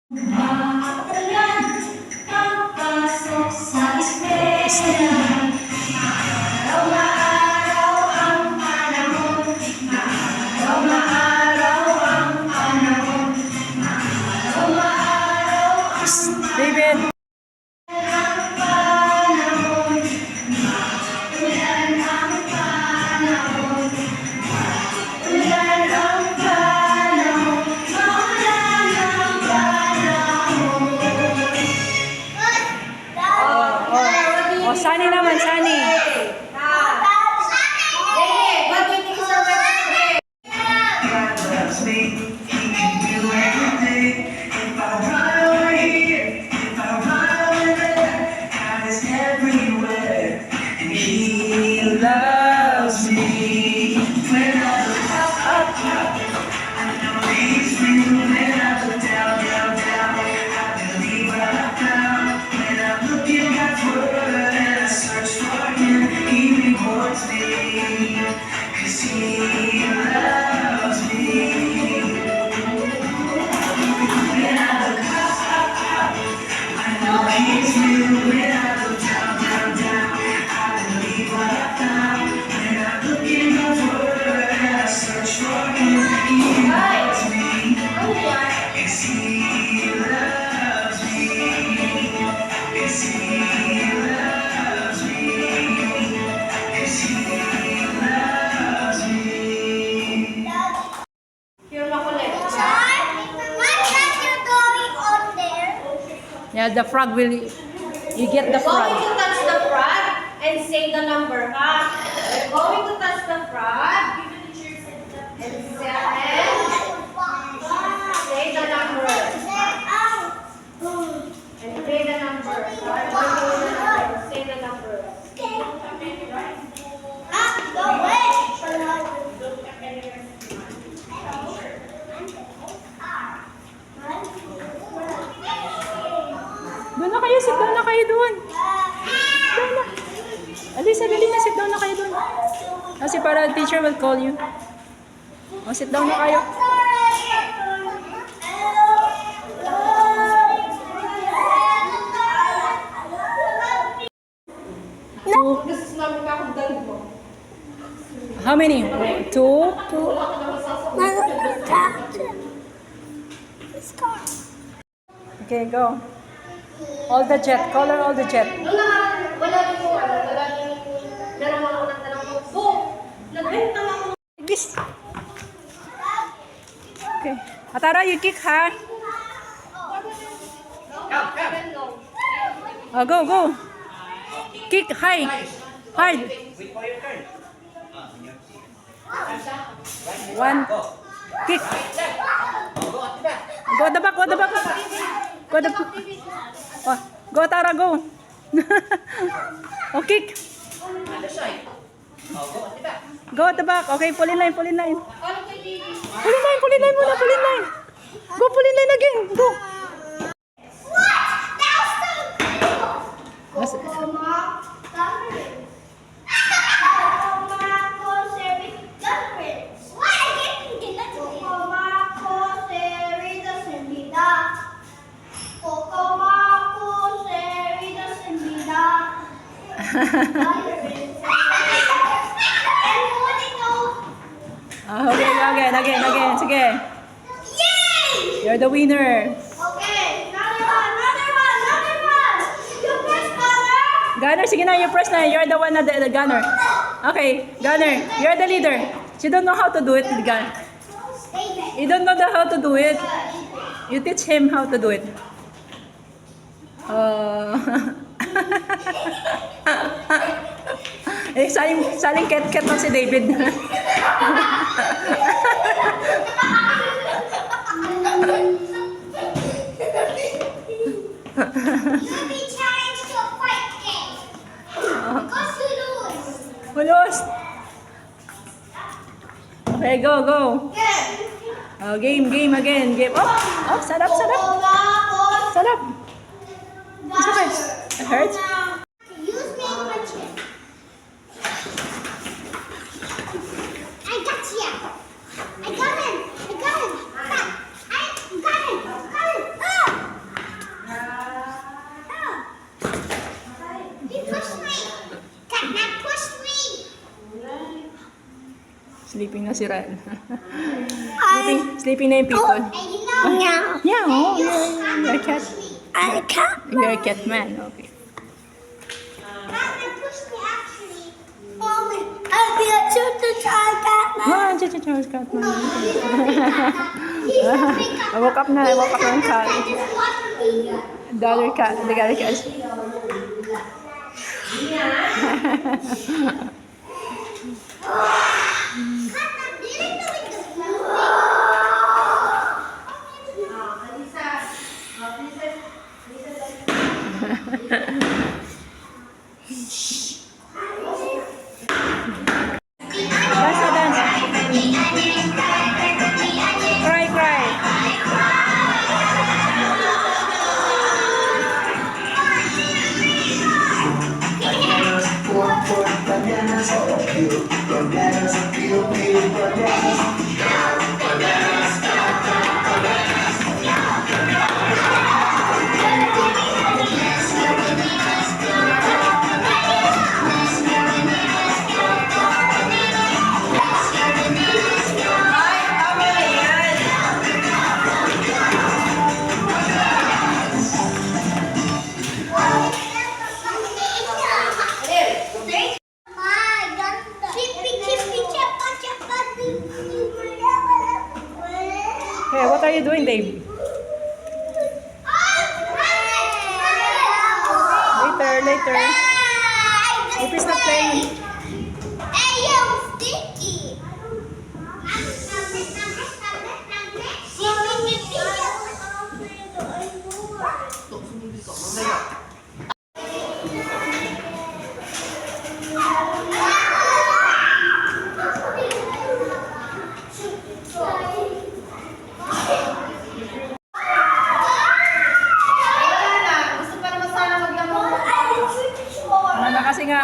Matagal pagpasok sa eskwelahan. Maaraw ang panahon. Maaraw ang panahon. Maaraw ang David! panahon. Ulan ang panahon. Ulan ang panahon. Maulan ang panahon. Oh, Sunny naman, Sunny. Loves me, he can do anything. If I run over here, if I run over there, God is everywhere, and he loves me. When I look up, I know he's real. When I look down, I believe what I found. When I'm looking God's word and I search for him, he rewards me, 'cause he loves me. When I look up, I know he's real. When I look down, I believe what I found. When I look in God's word and I search for him, he loves me, 'cause he loves me, 'cause he loves me, 'cause he loves me. Yeah, the frog will... You get the Going frog. to touch the frog and say the number. We're going to touch the frog and say the number. And say the number. Say the number. Doon na kayo, sit down na kayo doon. Doon na. Alisa, dali na, sit down na kayo doon. Kasi para teacher will call you. O, sit down na kayo. This is number ka kung dali mo. How many? Two? Okay, go. All the jet. Color all the jet. Wala rin mo, wala rin mo. Meron ako ng tanong mo. So, nagbenta lang ako. This. Okay. Atara, you kick, ha? Oh, go, go. Kick, high. Hard. One. Kick. Go the back, go the back. Go the back. Oh, go, Tara, go. Oh, kick. Go at the back. Okay, pull in line, pull in line. Pull in line muna, pull in line. Go, pull in line again. Go. Okay, again. Sige. You're the winner. Gunner, sige na, you press na. You're the one na the gunner. Okay, Gunner, you're the leader. You don't know how to do it, Gunner. You don't know how to do it. You teach him how to do it. Eh, saling ket-ket lang si David. Hulos. Okay, go. Oh, game again. Game. Oh, sarap. Sarap. It's okay. It hurts. I got him! I got him! I got him! Sleeping na si Ren. Sleeping na yung people. Meow. Yeah, oh, you're a cat. I can't. You're a cat man. Okay. Mommy, I'll be a tutor cat man. Ah, Charles cat man. I woke up na ng cat. The other cat. Dance na dance. Cry. Bananas, peel, bananas. Hey, what are you doing, Dave? Later. If it's not playing. Gusto pa naman sana maglamang. Ano na kasi nga,